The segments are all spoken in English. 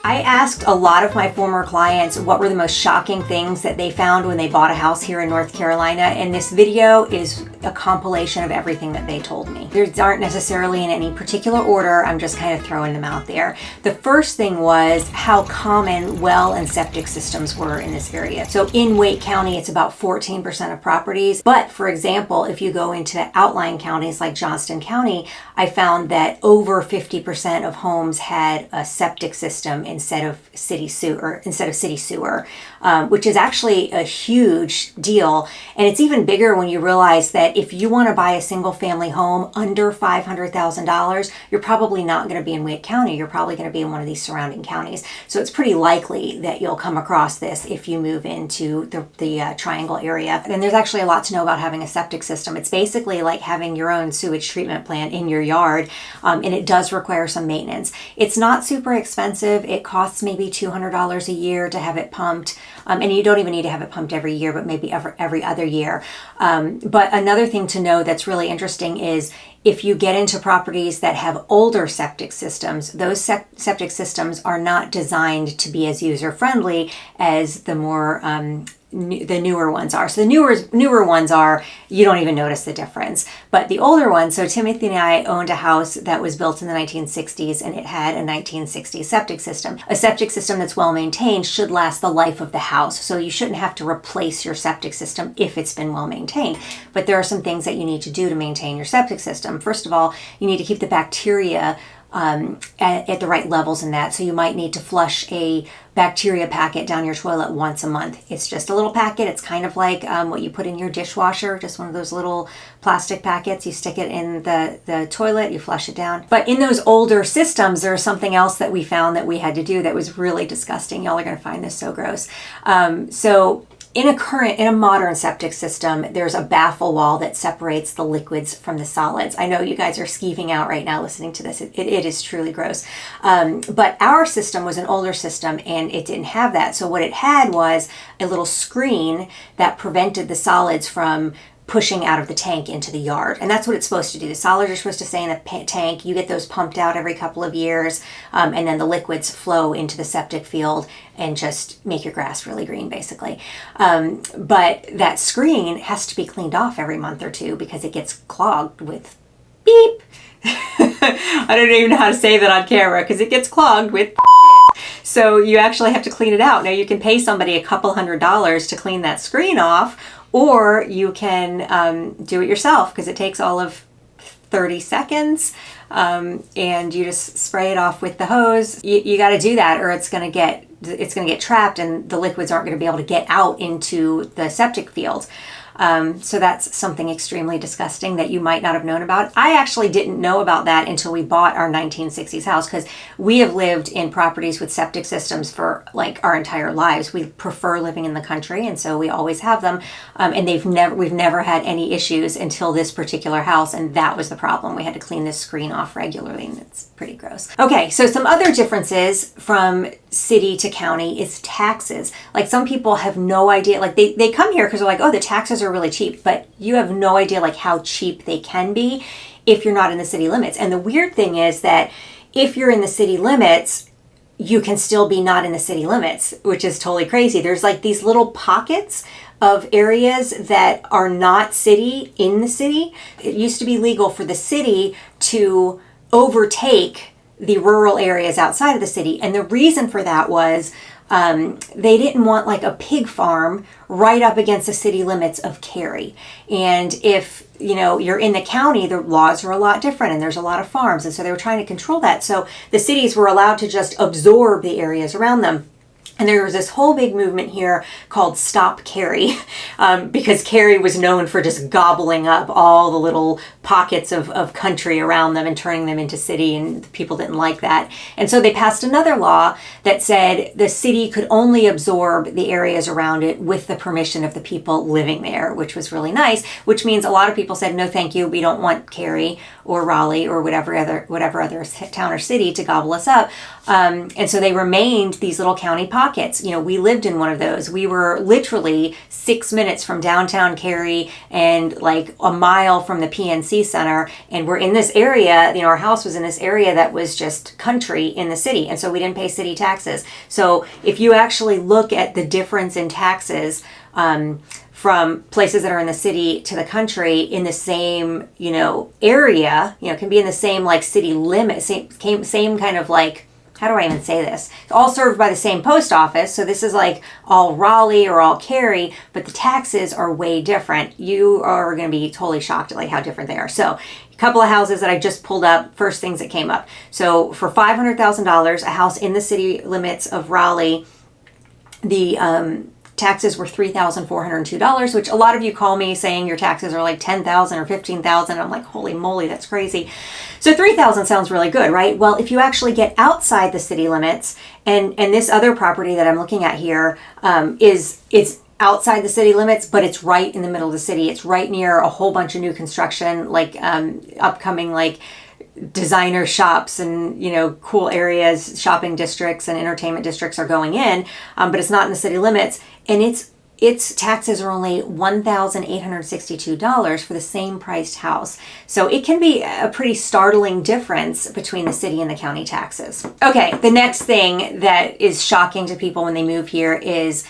I asked a lot of my former clients what were the most shocking things that they found when they bought a house here in North Carolina, and this video is a compilation of everything that they told me. These aren't necessarily in any particular order, I'm just kind of throwing them out there. The first thing was how common well and septic systems were in this area. So in Wake County, it's about 14% of properties, but for example, if you go into outlying counties like Johnston County, I found that over 50% of homes had a septic system instead of city sewer, which is actually a huge deal. And it's even bigger when you realize that if you want to buy a single family home under $500,000, you're probably not going to be in Wake County. You're probably going to be in one of these surrounding counties. So it's pretty likely that you'll come across this if you move into the Triangle area. And there's actually a lot to know about having a septic system. It's basically like having your own sewage treatment plant in your yard, and it does require some maintenance. It's not super expensive. It costs maybe $200 a year to have it pumped, and you don't even need to have it pumped every year, but maybe every other year. But another thing to know that's really interesting is if you get into properties that have older septic systems, those septic systems are not designed to be as user-friendly as the more the newer ones are. So the newer ones are, you don't even notice the difference. But the older ones, so Timothy and I owned a house that was built in the 1960s and it had a 1960s septic system. A septic system that's well maintained should last the life of the house. So you shouldn't have to replace your septic system if it's been well maintained. But there are some things that you need to do to maintain your septic system. First of all, you need to keep the bacteria at the right levels in that. So you might need to flush a bacteria packet down your toilet once a month. It's just a little packet. It's kind of like what you put in your dishwasher, just one of those little plastic packets. You stick it in the toilet, you flush it down. But in those older systems, there's something else that we found that we had to do that was really disgusting. Y'all are going to find this so gross. In a modern septic system, there's a baffle wall that separates the liquids from the solids. I know you guys are skeeving out right now listening to this. It is truly gross. But our system was an older system and it didn't have that. So what it had was a little screen that prevented the solids from pushing out of the tank into the yard. And that's what it's supposed to do. The solids are supposed to stay in the tank. You get those pumped out every couple of years, and then the liquids flow into the septic field and just make your grass really green, basically. But that screen has to be cleaned off every month or two because it gets clogged with beep. I don't even know how to say that on camera because it gets clogged with so you actually have to clean it out. Now you can pay somebody a couple $100s to clean that screen off, or you can do it yourself because it takes all of 30 seconds and you just spray it off with the hose. You got to do that or it's going to get trapped and the liquids aren't going to be able to get out into the septic field. So that's something extremely disgusting that you might not have known about. I actually didn't know about that until we bought our 1960s house because we have lived in properties with septic systems for like our entire lives. We prefer living in the country and so we always have them. And we've never had any issues until this particular house, and that was the problem. We had to clean this screen off regularly and it's pretty gross. Okay, so some other differences from city to county is taxes. Like some people have no idea, like they come here because they're like, oh, the taxes are really cheap, but you have no idea like how cheap they can be if you're not in the city limits. And the weird thing is that if you're in the city limits, you can still be not in the city limits, which is totally crazy. There's like these little pockets of areas that are not city in the city. It used to be legal for the city to overtake the rural areas outside of the city. And the reason for that was they didn't want like a pig farm right up against the city limits of Cary. And if you're in the county, the laws are a lot different and there's a lot of farms. And so they were trying to control that. So the cities were allowed to just absorb the areas around them. And there was this whole big movement here called Stop Cary, because Cary was known for just gobbling up all the little pockets of country around them and turning them into city, and people didn't like that. And so they passed another law that said the city could only absorb the areas around it with the permission of the people living there, which was really nice, which means a lot of people said, no, thank you, we don't want Cary, or Raleigh or whatever other town or city to gobble us up. And so they remained these little county pockets. You know, we lived in one of those. We were literally 6 minutes from downtown Cary and like a mile from the PNC Center. And we're in this area, you know, our house was in this area that was just country in the city. And so we didn't pay city taxes. So if you actually look at the difference in taxes, from places that are in the city to the country in the same, you know, area, you know, can be in the same like city limit, same kind of like, how do I even say this? All served by the same post office. So this is like all Raleigh or all Cary, but the taxes are way different. You are going to be totally shocked at like how different they are. So a couple of houses that I just pulled up, first things that came up. So for $500,000, a house in the city limits of Raleigh, the taxes were $3,402, which a lot of you call me saying your taxes are like $10,000 or $15,000. I'm like, holy moly, that's crazy. So $3,000 sounds really good, right? Well, if you actually get outside the city limits, and this other property that I'm looking at here it's outside the city limits, but it's right in the middle of the city. It's right near a whole bunch of new construction, like upcoming like designer shops and, you know, cool areas, shopping districts and entertainment districts are going in, but it's not in the city limits. And its taxes are only $1,862 for the same priced house. So it can be a pretty startling difference between the city and the county taxes. Okay, the next thing that is shocking to people when they move here is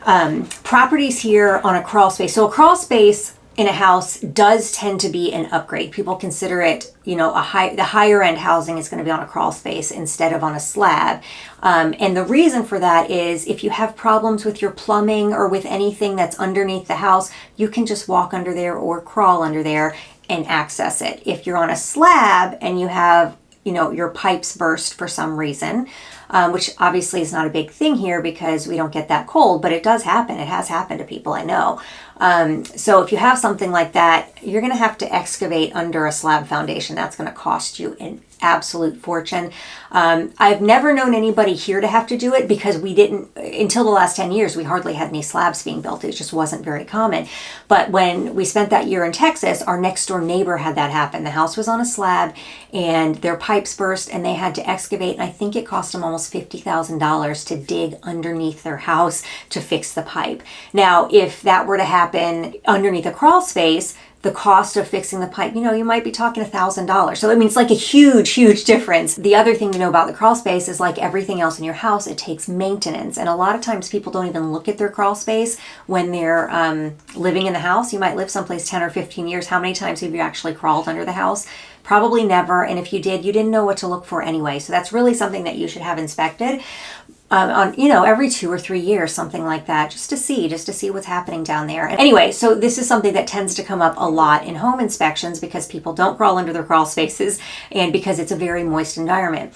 properties here on a crawl space. So a crawl space in a house does tend to be an upgrade. People consider it, you know, the higher end housing is going to be on a crawl space instead of on a slab. And the reason for that is if you have problems with your plumbing or with anything that's underneath the house, you can just walk under there or crawl under there and access it. If you're on a slab and you have, you know, your pipes burst for some reason, which obviously is not a big thing here because we don't get that cold, but it does happen. It has happened to people, I know. So if you have something like that, you're going to have to excavate under a slab foundation. That's going to cost you an absolute fortune. I've never known anybody here to have to do it because we didn't, until the last 10 years, we hardly had any slabs being built. It just wasn't very common. But when we spent that year in Texas, our next door neighbor had that happen. The house was on a slab and their pipes burst and they had to excavate. And I think it cost them almost $50,000 to dig underneath their house to fix the pipe. Now, if that were to happen underneath a crawl space, the cost of fixing the pipe, you know, you might be talking $1,000. So I mean, it's like a huge difference. The other thing to know about the crawl space is like everything else in your house, it takes maintenance. And a lot of times people don't even look at their crawl space when they're living in the house. You might live someplace 10 or 15 years. How many times have you actually crawled under the house? Probably never. And if you did, you didn't know what to look for anyway. So that's really something that you should have inspected. On, you know, every 2 or 3 years, something like that, just to see what's happening down there. And anyway, so this is something that tends to come up a lot in home inspections because people don't crawl under their crawl spaces and because it's a very moist environment.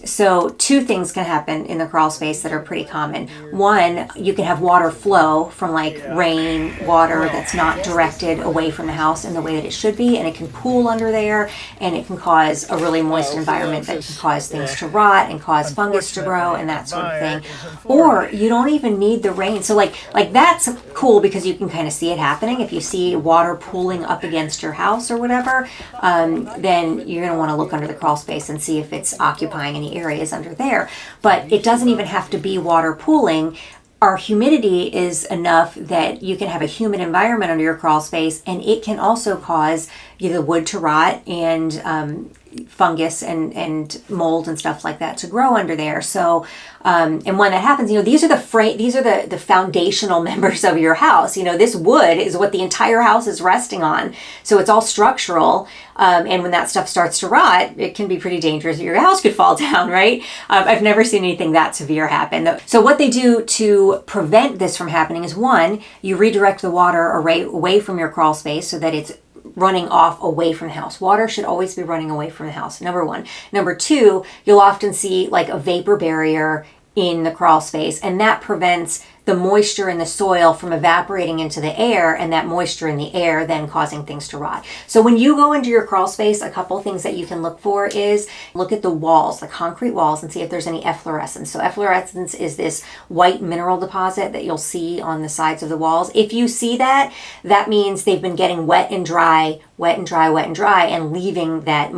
So two things can happen in the crawl space that are pretty common. One, you can have water flow from like rain, water that's not directed away from the house in the way that it should be, and it can pool under there, and it can cause a really moist environment that can cause things to rot and cause fungus to grow and that sort of thing. Or you don't even need the rain. So like that's cool because you can kind of see it happening. If you see water pooling up against your house or whatever, then you're going to want to look under the crawl space and see if it's occupying any areas under there. But it doesn't even have to be water pooling. Our humidity is enough that you can have a humid environment under your crawl space, and it can also cause the wood to rot and fungus and mold and stuff like that to grow under there. So and when that happens, these are the foundational members of your house. This wood is what the entire house is resting on, so it's all structural. And when that stuff starts to rot, it can be pretty dangerous. Your house could fall down, right? I've never seen anything that severe happen. So what they do to prevent this from happening is, one, you redirect the water away from your crawl space so that it's running off away from the house. Water should always be running away from the house, number one. Number two, you'll often see like a vapor barrier in the crawl space, and that prevents the moisture in the soil from evaporating into the air, and that moisture in the air then causing things to rot. So when you go into your crawl space, a couple things that you can look for is look at the walls, the concrete walls, and see if there's any efflorescence. So efflorescence is this white mineral deposit that you'll see on the sides of the walls. If you see that, that means they've been getting wet and dry, wet and dry, wet and dry, and leaving that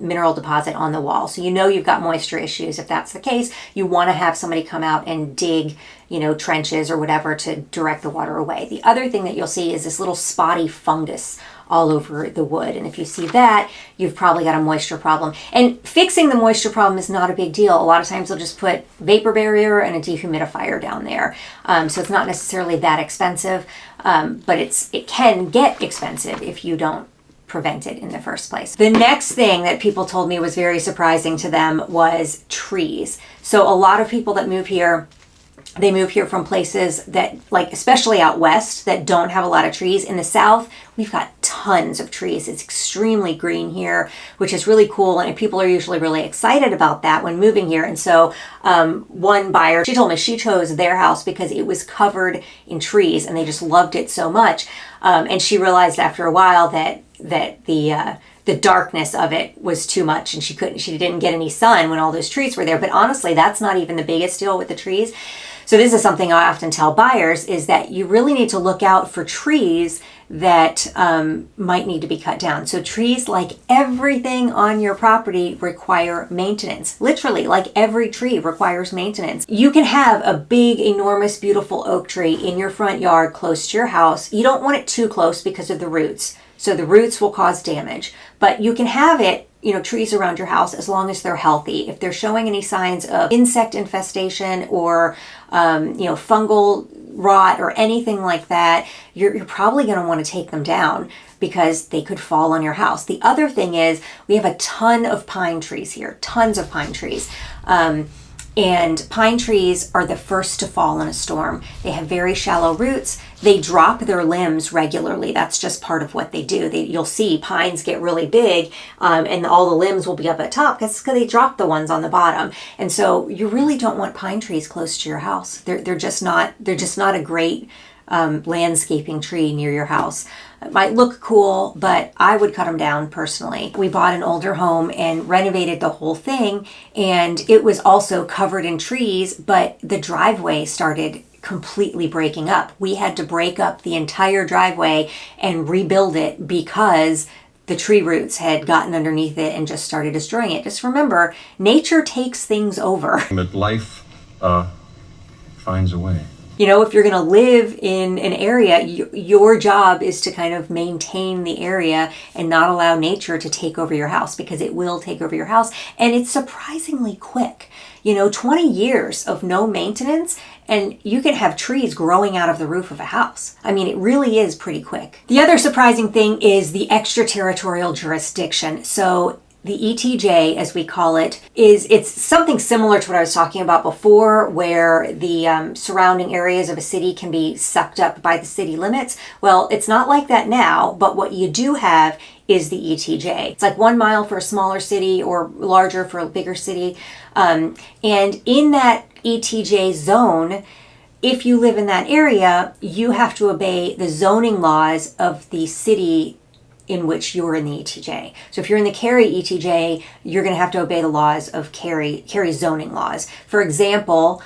mineral deposit on the wall. So you know you've got moisture issues. If that's the case, you want to have somebody come out and dig, trenches or whatever to direct the water away. The other thing that you'll see is this little spotty fungus all over the wood. And if you see that, you've probably got a moisture problem. And fixing the moisture problem is not a big deal. A lot of times they'll just put vapor barrier and a dehumidifier down there. So it's not necessarily that expensive, but it can get expensive if you don't prevent it in the first place. The next thing that people told me was very surprising to them was trees. So a lot of people that move here, they move here from places that, like especially out west, that don't have a lot of trees. In the south, we've got tons of trees. It's extremely green here, which is really cool. And people are usually really excited about that when moving here. And so one buyer, she told me she chose their house because it was covered in trees and they just loved it so much. And she realized after a while that the darkness of it was too much and she didn't get any sun when all those trees were there. But honestly, that's not even the biggest deal with the trees. So this is something I often tell buyers, is that you really need to look out for trees that might need to be cut down. So trees, like everything on your property, require maintenance. Literally, like every tree requires maintenance. You can have a big, enormous, beautiful oak tree in your front yard close to your house. You don't want it too close because of the roots. So the roots will cause damage, but you can have it, trees around your house as long as they're healthy. If they're showing any signs of insect infestation or, fungal rot or anything like that, you're probably going to want to take them down because they could fall on your house. The other thing is we have a ton of pine trees here, tons of pine trees. And pine trees are the first to fall in a storm. They have very shallow roots. They drop their limbs regularly. That's just part of what they do. You'll see pines get really big and all the limbs will be up at top because they drop the ones on the bottom. And so you really don't want pine trees close to your house. They're just not a great landscaping tree near your house. It might look cool, but I would cut them down personally. We bought an older home and renovated the whole thing, and it was also covered in trees, but the driveway started completely breaking up. We had to break up the entire driveway and rebuild it because the tree roots had gotten underneath it and just started destroying it. Just remember, nature takes things over. But life finds a way. If you're going to live in an area, your job is to kind of maintain the area and not allow nature to take over your house, because it will take over your house. And it's surprisingly quick. 20 years of no maintenance and you can have trees growing out of the roof of a house. I mean, it really is pretty quick. The other surprising thing is the extraterritorial jurisdiction. So the ETJ, as we call it, it's something similar to what I was talking about before, where the surrounding areas of a city can be sucked up by the city limits. Well, it's not like that now, but what you do have is the ETJ. It's like 1 mile for a smaller city or larger for a bigger city. And in that ETJ zone, if you live in that area, you have to obey the zoning laws of the city in which you're in the ETJ. So if you're in the Cary ETJ, you're going to have to obey the laws of Cary zoning laws. For example,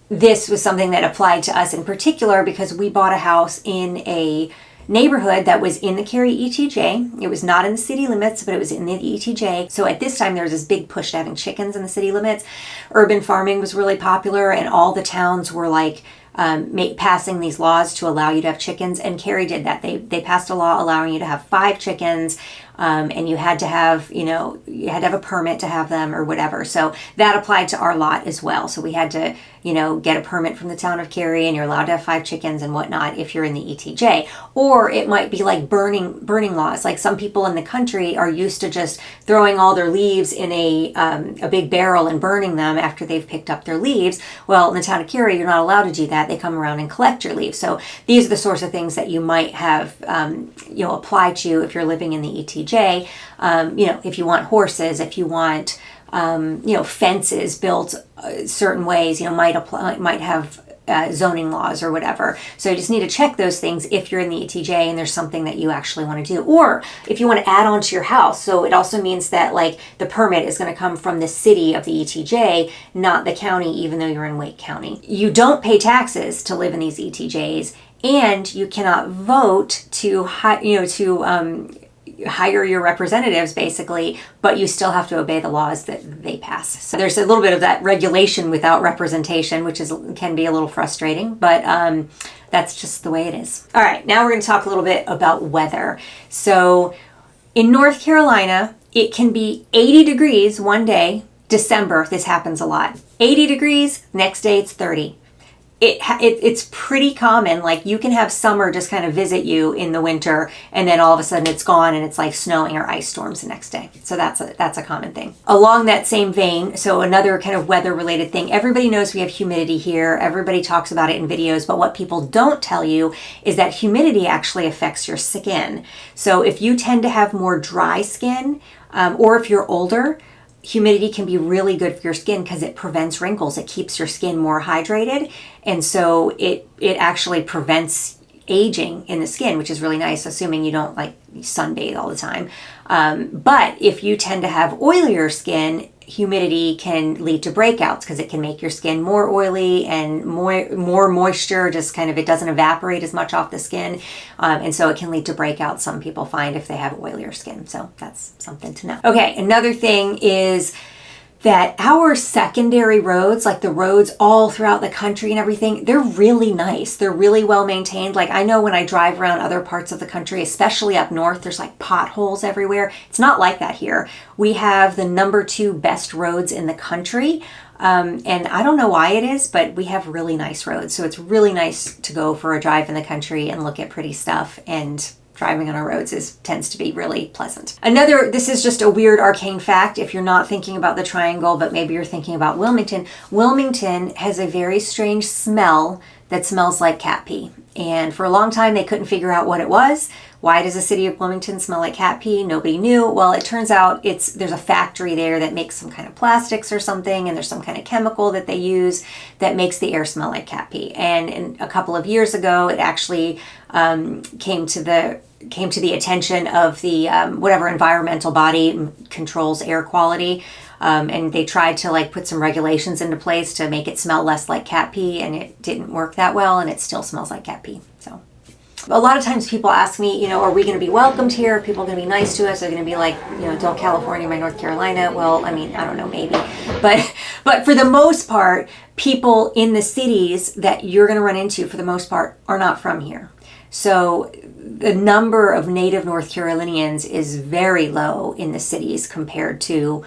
this was something that applied to us in particular because we bought a house in a neighborhood that was in the Cary ETJ. It was not in the city limits, but it was in the ETJ. So at this time, there was this big push to having chickens in the city limits. Urban farming was really popular, and all the towns were like passing these laws to allow you to have chickens, and Cary did that. They passed a law allowing you to have 5 chickens, and you had to have a permit to have them or whatever. So that applied to our lot as well. So we had to, get a permit from the town of Cary, and you're allowed to have 5 chickens and whatnot if you're in the ETJ. Or it might be like burning laws. Like some people in the country are used to just throwing all their leaves in a big barrel and burning them after they've picked up their leaves. Well, in the town of Cary, you're not allowed to do that. They come around and collect your leaves. So these are the sorts of things that you might have, apply to if you're living in the ETJ. If you want horses, if you want, fences built certain ways, might have zoning laws or whatever. So you just need to check those things if you're in the ETJ and there's something that you actually want to do. Or if you want to add on to your house. So it also means that like the permit is going to come from the city of the ETJ, not the county, even though you're in Wake County. You don't pay taxes to live in these ETJs, and you cannot vote to hire your representatives basically, but you still have to obey the laws that they pass. So there's a little bit of that regulation without representation, which can be a little frustrating, but that's just the way it is. All right, now we're going to talk a little bit about weather. So in North Carolina, it can be 80 degrees one day. December, this happens a lot. 80 degrees, next day it's 30. It's pretty common. Like you can have summer just kind of visit you in the winter, and then all of a sudden it's gone and it's like snowing or ice storms the next day. So that's a common thing. Along that same vein, so another kind of weather related thing, everybody knows we have humidity here. Everybody talks about it in videos, but what people don't tell you is that humidity actually affects your skin. So if you tend to have more dry skin, or if you're older, humidity can be really good for your skin because it prevents wrinkles. It keeps your skin more hydrated. And so it actually prevents aging in the skin, which is really nice, assuming you don't like sunbathe all the time. But if you tend to have oilier skin, humidity can lead to breakouts because it can make your skin more oily and more moisture, just kind of, it doesn't evaporate as much off the skin. And so it can lead to breakouts, some people find, if they have oilier skin. So that's something to know. Okay, another thing is that our secondary roads, like the roads all throughout the country and everything, they're really nice. They're really well maintained. Like I know when I drive around other parts of the country, especially up north, there's like potholes everywhere. It's not like that here. We have the #2 best roads in the country. And I don't know why it is, but we have really nice roads. So it's really nice to go for a drive in the country and look at pretty stuff, and driving on our roads tends to be really pleasant. This is just a weird arcane fact if you're not thinking about the triangle, but maybe you're thinking about Wilmington. Wilmington has a very strange smell that smells like cat pee. And for a long time, they couldn't figure out what it was. Why does the city of Wilmington smell like cat pee? Nobody knew. Well, it turns out there's a factory there that makes some kind of plastics or something, and there's some kind of chemical that they use that makes the air smell like cat pee. And a couple of years ago, it actually came to the attention of the whatever environmental body controls air quality. And they tried to like put some regulations into place to make it smell less like cat pee, and it didn't work that well, and it still smells like cat pee. So a lot of times people ask me, are we going to be welcomed here? Are people going to be nice to us? Are they going to be like, don't California my North Carolina? Well, I mean, I don't know, maybe. But for the most part, people in the cities that you're going to run into, for the most part, are not from here. So the number of native North Carolinians is very low in the cities compared to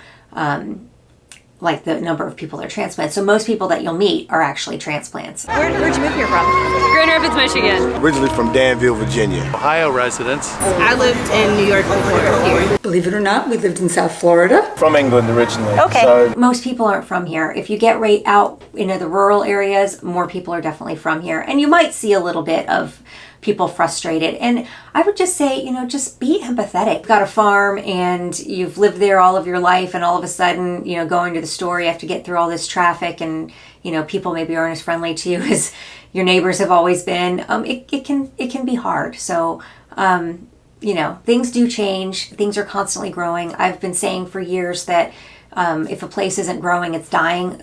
like the number of people that are transplants. So most people that you'll meet are actually transplants. Where'd you move here from? Grand Rapids, Michigan. Originally from Danville, Virginia. Ohio residents. I lived in New York before here. Believe it or not, we lived in South Florida. From England originally. Okay. So Most people aren't from here. If you get right out into the rural areas, more people are definitely from here. And you might see a little bit of people frustrated. And I would just say, just be empathetic. You've got a farm and you've lived there all of your life, and all of a sudden, going to the store, you have to get through all this traffic, and, people maybe aren't as friendly to you as your neighbors have always been. It can be hard. So, things do change. Things are constantly growing. I've been saying for years that if a place isn't growing, it's dying.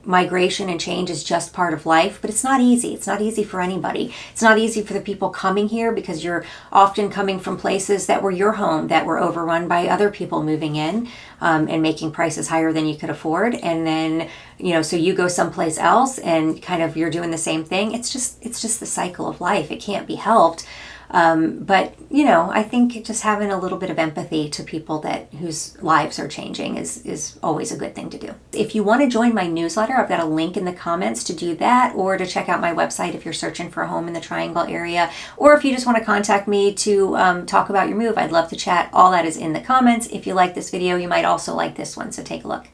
Migration and change is just part of life, but it's not easy. It's not easy for anybody. It's not easy for the people coming here, because you're often coming from places that were your home, that were overrun by other people moving in and making prices higher than you could afford. And then, so you go someplace else and kind of you're doing the same thing. It's just the cycle of life. It can't be helped. But I think just having a little bit of empathy to people whose lives are changing is always a good thing to do. If you want to join my newsletter, I've got a link in the comments to do that, or to check out my website if you're searching for a home in the Triangle area, or if you just want to contact me to talk about your move. I'd love to chat. All that is in the comments. If you like this video, you might also like this one, so take a look.